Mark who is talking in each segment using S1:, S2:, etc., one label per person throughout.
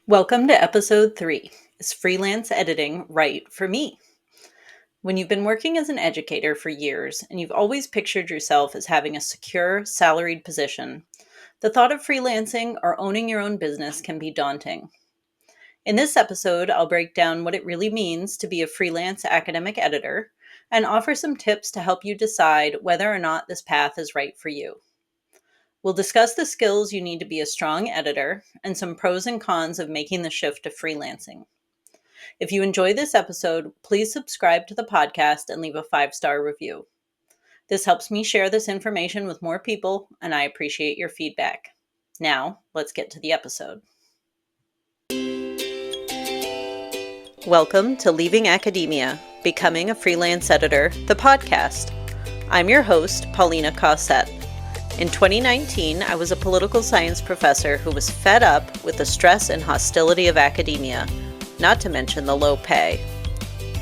S1: Welcome to episode 3. Is freelance editing right for me? When you've been working as an educator for years and you've always pictured yourself as having a secure, salaried position, the thought of freelancing or owning your own business can be daunting. In this episode, I'll break down what it really means to be a freelance academic editor and offer some tips to help you decide whether or not this path is right for you. We'll discuss the skills you need to be a strong editor and some pros and cons of making the shift to freelancing. If you enjoy this episode, please subscribe to the podcast and leave a 5-star review. This helps me share this information with more people, and I appreciate your feedback. Now, let's get to the episode. Welcome to Leaving Academia, Becoming a Freelance Editor, the podcast. I'm your host, Paulina Cossette. In 2019, I was a political science professor who was fed up with the stress and hostility of academia, not to mention the low pay.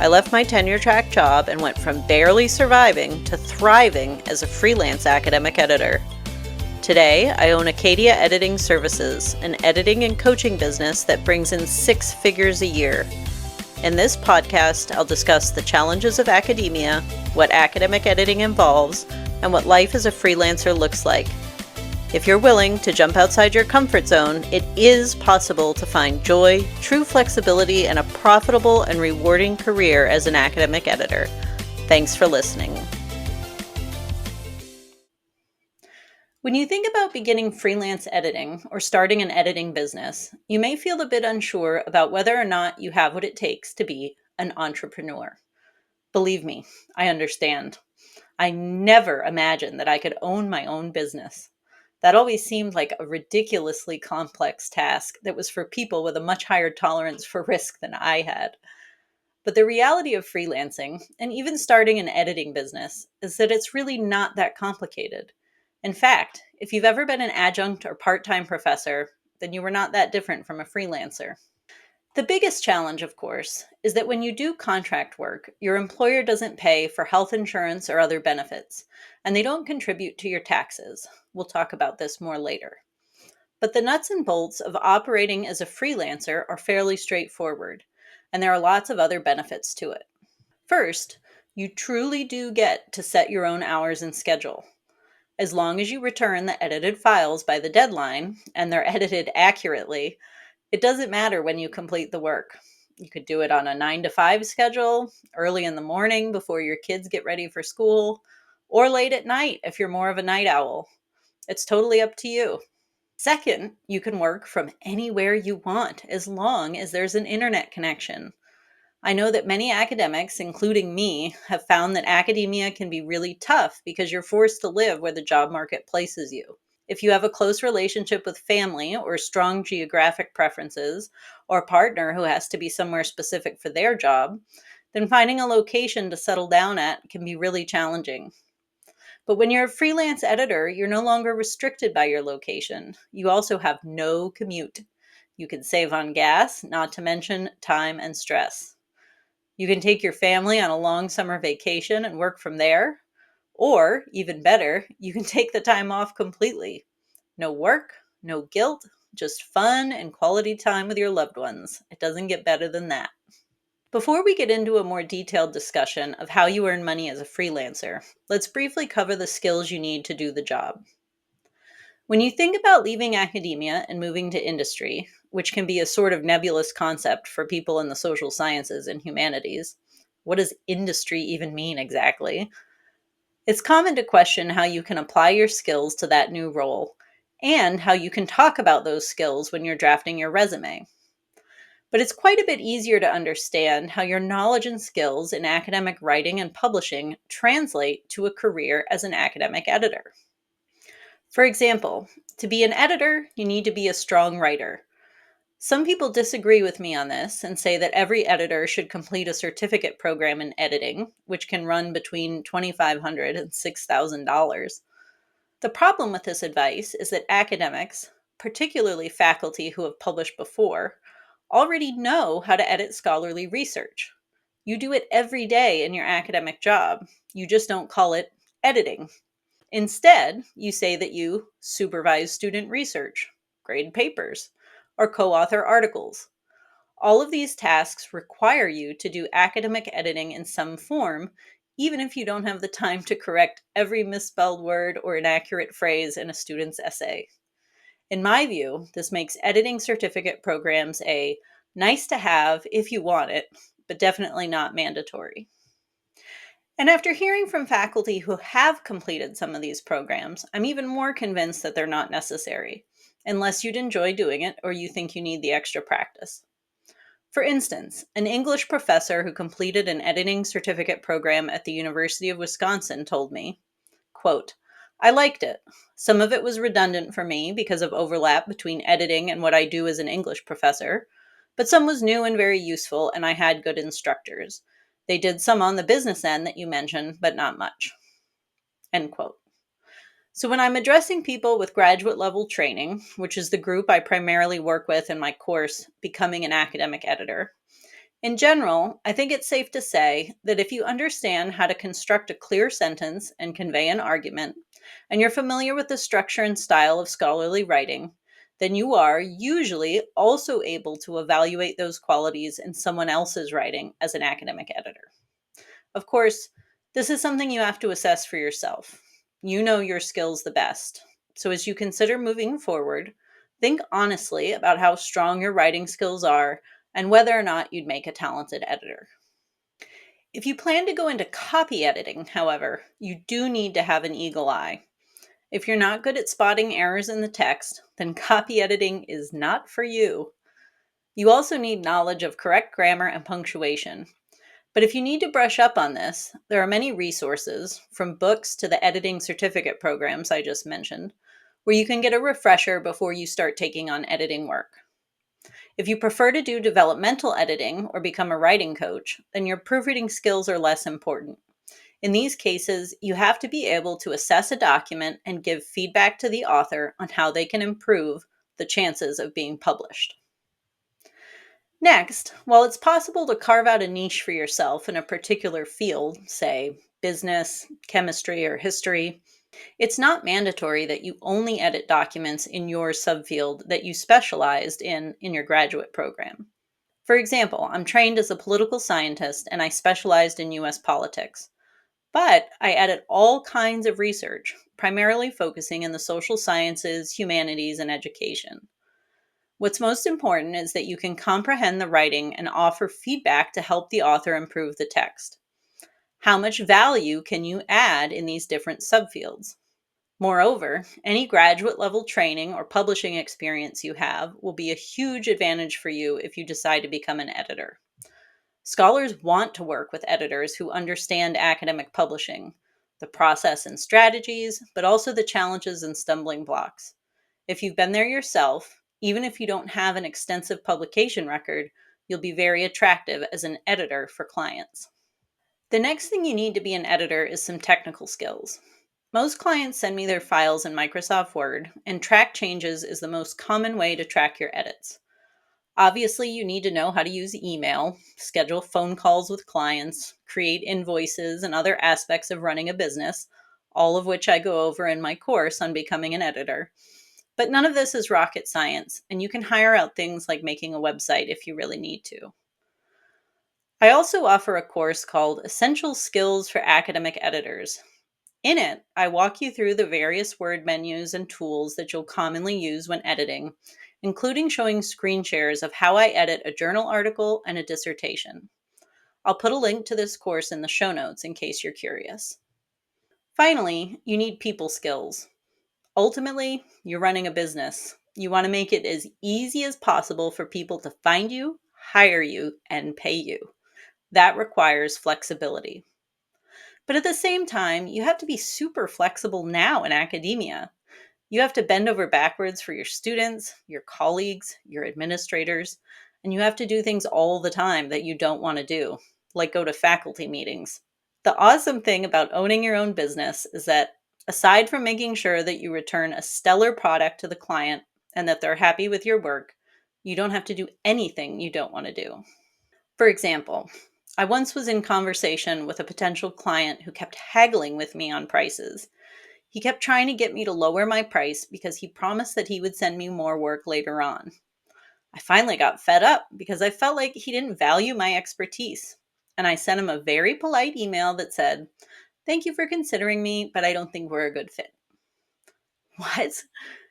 S1: I left my tenure-track job and went from barely surviving to thriving as a freelance academic editor. Today, I own Acadia Editing Services, an editing and coaching business that brings in 6 figures a year. In this podcast, I'll discuss the challenges of academia, what academic editing involves, and what life as a freelancer looks like. If you're willing to jump outside your comfort zone, it is possible to find joy, true flexibility, and a profitable and rewarding career as an academic editor. Thanks for listening. When you think about beginning freelance editing or starting an editing business, you may feel a bit unsure about whether or not you have what it takes to be an entrepreneur. Believe me, I understand. I never imagined that I could own my own business. That always seemed like a ridiculously complex task that was for people with a much higher tolerance for risk than I had. But the reality of freelancing, and even starting an editing business, is that it's really not that complicated. In fact, if you've ever been an adjunct or part-time professor, then you were not that different from a freelancer. The biggest challenge, of course, is that when you do contract work, your employer doesn't pay for health insurance or other benefits, and they don't contribute to your taxes. We'll talk about this more later. But the nuts and bolts of operating as a freelancer are fairly straightforward, and there are lots of other benefits to it. First, you truly do get to set your own hours and schedule. As long as you return the edited files by the deadline, and they're edited accurately, it doesn't matter when you complete the work. You could do it on a 9 to 5 schedule, early in the morning before your kids get ready for school, or late at night if you're more of a night owl. It's totally up to you. Second, you can work from anywhere you want as long as there's an internet connection. I know that many academics, including me, have found that academia can be really tough because you're forced to live where the job market places you. If you have a close relationship with family or strong geographic preferences, or a partner who has to be somewhere specific for their job, then finding a location to settle down at can be really challenging. But when you're a freelance editor, you're no longer restricted by your location. You also have no commute. You can save on gas, not to mention time and stress. You can take your family on a long summer vacation and work from there. Or, even better, you can take the time off completely. No work, no guilt, just fun and quality time with your loved ones. It doesn't get better than that. Before we get into a more detailed discussion of how you earn money as a freelancer, let's briefly cover the skills you need to do the job. When you think about leaving academia and moving to industry, which can be a sort of nebulous concept for people in the social sciences and humanities, what does industry even mean exactly? It's common to question how you can apply your skills to that new role and how you can talk about those skills when you're drafting your resume. But it's quite a bit easier to understand how your knowledge and skills in academic writing and publishing translate to a career as an academic editor. For example, to be an editor, you need to be a strong writer. Some people disagree with me on this and say that every editor should complete a certificate program in editing, which can run between $2,500 and $6,000. The problem with this advice is that academics, particularly faculty who have published before, already know how to edit scholarly research. You do it every day in your academic job. You just don't call it editing. Instead, you say that you supervise student research, grade papers, or co-author articles. All of these tasks require you to do academic editing in some form, even if you don't have the time to correct every misspelled word or inaccurate phrase in a student's essay. In my view, this makes editing certificate programs a nice to have if you want it, but definitely not mandatory. And after hearing from faculty who have completed some of these programs, I'm even more convinced that they're not necessary, unless you'd enjoy doing it or you think you need the extra practice. For instance, an English professor who completed an editing certificate program at the University of Wisconsin told me, quote, "I liked it. Some of it was redundant for me because of overlap between editing and what I do as an English professor, but some was new and very useful, and I had good instructors. They did some on the business end that you mentioned, but not much." End quote. So when I'm addressing people with graduate level training, which is the group I primarily work with in my course, Becoming an Academic Editor, in general, I think it's safe to say that if you understand how to construct a clear sentence and convey an argument, and you're familiar with the structure and style of scholarly writing, then you are usually also able to evaluate those qualities in someone else's writing as an academic editor. Of course, this is something you have to assess for yourself. You know your skills the best. So as you consider moving forward, think honestly about how strong your writing skills are and whether or not you'd make a talented editor. If you plan to go into copy editing, however, you do need to have an eagle eye. If you're not good at spotting errors in the text, then copy editing is not for you. You also need knowledge of correct grammar and punctuation. But if you need to brush up on this, there are many resources, from books to the editing certificate programs I just mentioned, where you can get a refresher before you start taking on editing work. If you prefer to do developmental editing or become a writing coach, then your proofreading skills are less important. In these cases, you have to be able to assess a document and give feedback to the author on how they can improve the chances of being published. Next, while it's possible to carve out a niche for yourself in a particular field, say business, chemistry, or history, it's not mandatory that you only edit documents in your subfield that you specialized in your graduate program. For example, I'm trained as a political scientist and I specialized in US politics. But I edit all kinds of research, primarily focusing in the social sciences, humanities, and education. What's most important is that you can comprehend the writing and offer feedback to help the author improve the text. How much value can you add in these different subfields? Moreover, any graduate level training or publishing experience you have will be a huge advantage for you if you decide to become an editor. Scholars want to work with editors who understand academic publishing, the process and strategies, but also the challenges and stumbling blocks. If you've been there yourself, even if you don't have an extensive publication record, you'll be very attractive as an editor for clients. The next thing you need to be an editor is some technical skills. Most clients send me their files in Microsoft Word, and track changes is the most common way to track your edits. Obviously, you need to know how to use email, schedule phone calls with clients, create invoices, and other aspects of running a business, all of which I go over in my course on becoming an editor. But none of this is rocket science, and you can hire out things like making a website if you really need to. I also offer a course called Essential Skills for Academic Editors. In it, I walk you through the various word menus and tools that you'll commonly use when editing, including showing screen shares of how I edit a journal article and a dissertation. I'll put a link to this course in the show notes in case you're curious. Finally, you need people skills. Ultimately, you're running a business. You want to make it as easy as possible for people to find you, hire you, and pay you. That requires flexibility. But at the same time, you have to be super flexible now in academia. You have to bend over backwards for your students, your colleagues, your administrators, and you have to do things all the time that you don't want to do, like go to faculty meetings. The awesome thing about owning your own business is that aside from making sure that you return a stellar product to the client and that they're happy with your work, you don't have to do anything you don't want to do. For example, I once was in conversation with a potential client who kept haggling with me on prices. He kept trying to get me to lower my price because he promised that he would send me more work later on. I finally got fed up because I felt like he didn't value my expertise. And I sent him a very polite email that said, "Thank you for considering me, but I don't think we're a good fit." What?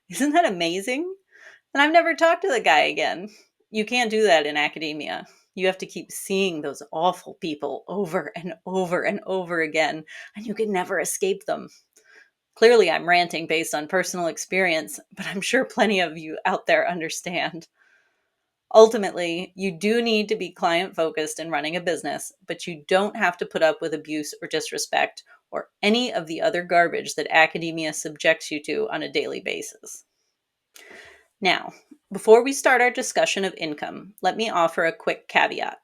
S1: Isn't that amazing? And I've never talked to the guy again. You can't do that in academia. You have to keep seeing those awful people over and over and over again, and you can never escape them. Clearly, I'm ranting based on personal experience, but I'm sure plenty of you out there understand. Ultimately, you do need to be client focused in running a business, but you don't have to put up with abuse or disrespect or any of the other garbage that academia subjects you to on a daily basis. Now, before we start our discussion of income, let me offer a quick caveat.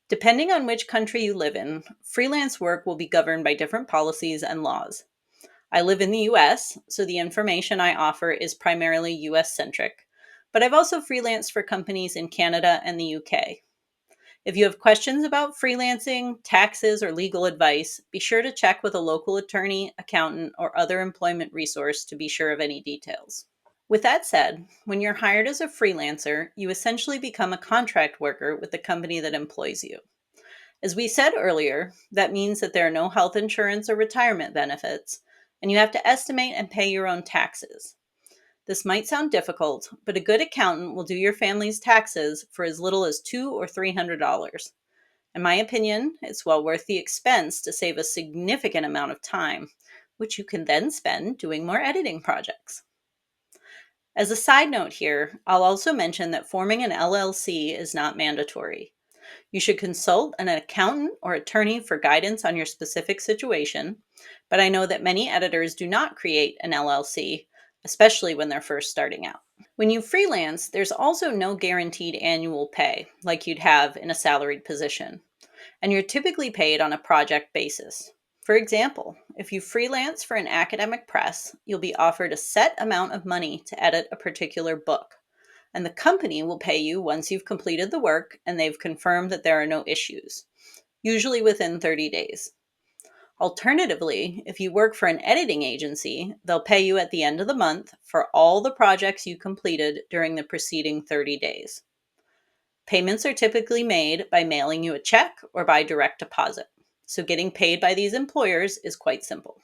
S1: Depending on which country you live in, freelance work will be governed by different policies and laws. I live in the US, so the information I offer is primarily US centric, but I've also freelanced for companies in Canada and the UK. If you have questions about freelancing, taxes, or legal advice, be sure to check with a local attorney, accountant, or other employment resource to be sure of any details. With that said, when you're hired as a freelancer, you essentially become a contract worker with the company that employs you. As we said earlier, that means that there are no health insurance or retirement benefits, and you have to estimate and pay your own taxes. This might sound difficult, but a good accountant will do your family's taxes for as little as $200 or $300. In my opinion, it's well worth the expense to save a significant amount of time, which you can then spend doing more editing projects. As a side note here, I'll also mention that forming an LLC is not mandatory. You should consult an accountant or attorney for guidance on your specific situation, but I know that many editors do not create an LLC, especially when they're first starting out. When you freelance, there's also no guaranteed annual pay like you'd have in a salaried position, and you're typically paid on a project basis. For example, if you freelance for an academic press, you'll be offered a set amount of money to edit a particular book, and the company will pay you once you've completed the work and they've confirmed that there are no issues, usually within 30 days. Alternatively, if you work for an editing agency, they'll pay you at the end of the month for all the projects you completed during the preceding 30 days. Payments are typically made by mailing you a check or by direct deposit, so getting paid by these employers is quite simple.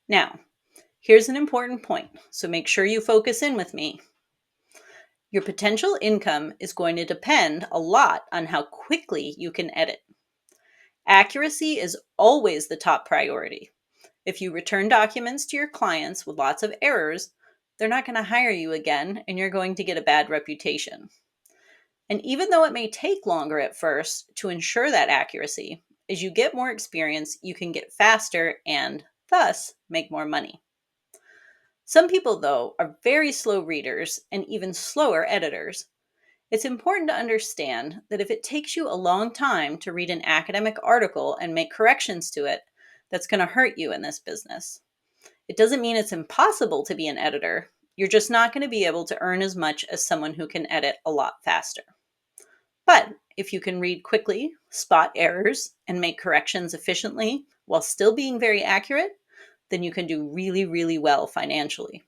S1: Now, here's an important point, so make sure you focus in with me. Your potential income is going to depend a lot on how quickly you can edit. Accuracy is always the top priority. If you return documents to your clients with lots of errors, they're not going to hire you again and you're going to get a bad reputation. And even though it may take longer at first to ensure that accuracy, as you get more experience, you can get faster and thus make more money. Some people, though, are very slow readers and even slower editors. It's important to understand that if it takes you a long time to read an academic article and make corrections to it, that's going to hurt you in this business. It doesn't mean it's impossible to be an editor. You're just not going to be able to earn as much as someone who can edit a lot faster. But if you can read quickly, spot errors, and make corrections efficiently while still being very accurate, then you can do really, really well financially.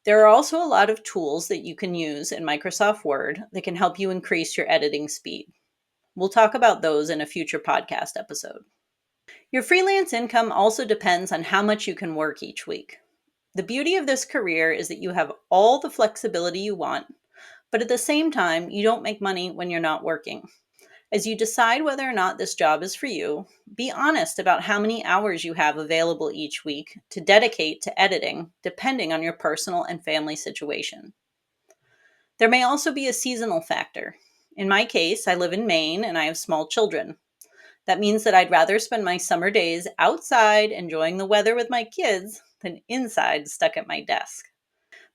S1: There are also a lot of tools that you can use in Microsoft Word that can help you increase your editing speed. We'll talk about those in a future podcast episode. Your freelance income also depends on how much you can work each week. The beauty of this career is that you have all the flexibility you want, but at the same time, you don't make money when you're not working. As you decide whether or not this job is for you, be honest about how many hours you have available each week to dedicate to editing, depending on your personal and family situation. There may also be a seasonal factor. In my case, I live in Maine and I have small children. That means that I'd rather spend my summer days outside enjoying the weather with my kids than inside stuck at my desk.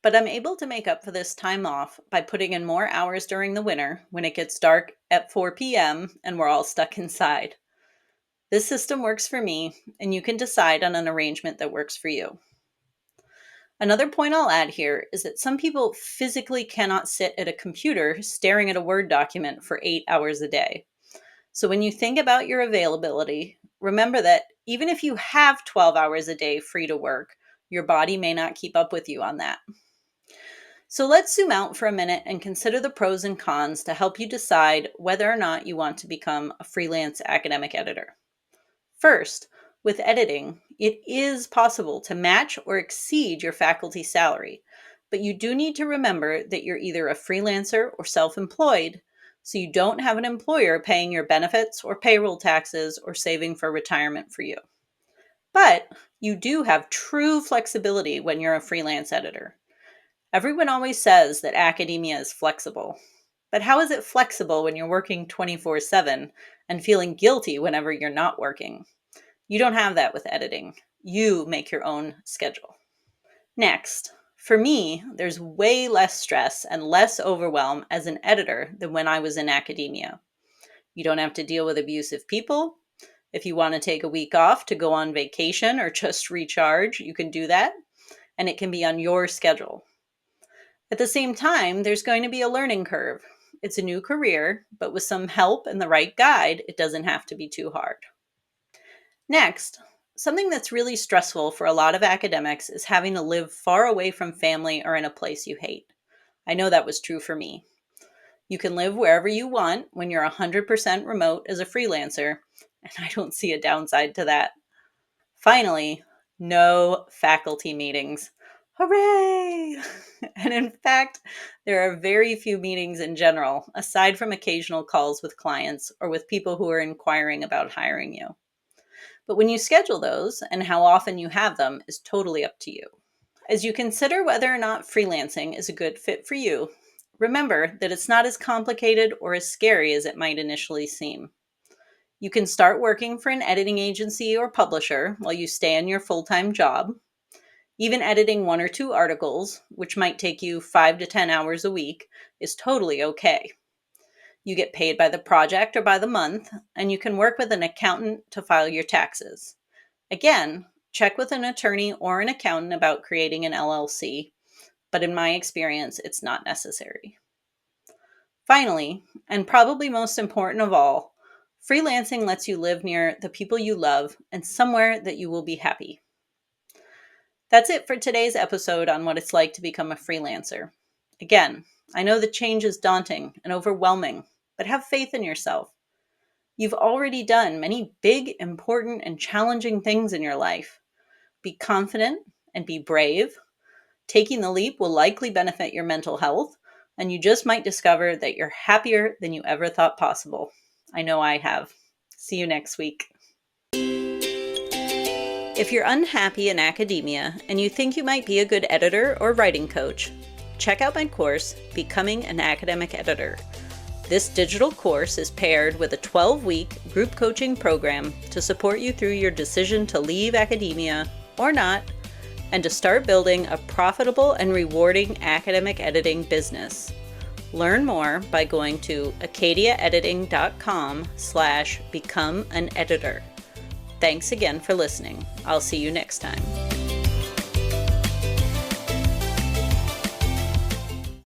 S1: But I'm able to make up for this time off by putting in more hours during the winter when it gets dark at 4 p.m. and we're all stuck inside. This system works for me, and you can decide on an arrangement that works for you. Another point I'll add here is that some people physically cannot sit at a computer staring at a Word document for 8 hours a day. So when you think about your availability, remember that even if you have 12 hours a day free to work, your body may not keep up with you on that. So let's zoom out for a minute and consider the pros and cons to help you decide whether or not you want to become a freelance academic editor. First, with editing, it is possible to match or exceed your faculty salary, but you do need to remember that you're either a freelancer or self-employed, so you don't have an employer paying your benefits or payroll taxes or saving for retirement for you. But you do have true flexibility when you're a freelance editor. Everyone always says that academia is flexible. But how is it flexible when you're working 24/7 and feeling guilty whenever you're not working? You don't have that with editing. You make your own schedule. Next, for me, there's way less stress and less overwhelm as an editor than when I was in academia. You don't have to deal with abusive people. If you want to take a week off to go on vacation or just recharge, you can do that, and it can be on your schedule. At the same time, there's going to be a learning curve. It's a new career, but with some help and the right guide, it doesn't have to be too hard. Next, something that's really stressful for a lot of academics is having to live far away from family or in a place you hate. I know that was true for me. You can live wherever you want when you're 100% remote as a freelancer, and I don't see a downside to that. Finally, no faculty meetings. Hooray! And in fact, there are very few meetings in general, aside from occasional calls with clients or with people who are inquiring about hiring you. But when you schedule those and how often you have them is totally up to you. As you consider whether or not freelancing is a good fit for you, remember that it's not as complicated or as scary as it might initially seem. You can start working for an editing agency or publisher while you stay on your full-time job. Even editing 1 or 2 articles, which might take you 5 to 10 hours a week, is totally okay. You get paid by the project or by the month, and you can work with an accountant to file your taxes. Again, check with an attorney or an accountant about creating an LLC, but in my experience, it's not necessary. Finally, and probably most important of all, freelancing lets you live near the people you love and somewhere that you will be happy. That's it for today's episode on what it's like to become a freelancer. Again, I know the change is daunting and overwhelming, but have faith in yourself. You've already done many big, important, and challenging things in your life. Be confident and be brave. Taking the leap will likely benefit your mental health, and you just might discover that you're happier than you ever thought possible. I know I have. See you next week. If you're unhappy in academia and you think you might be a good editor or writing coach, check out my course, Becoming an Academic Editor. This digital course is paired with a 12-week group coaching program to support you through your decision to leave academia or not, and to start building a profitable and rewarding academic editing business. Learn more by going to acadiaediting.com/become an editor. Thanks again for listening. I'll see you next time.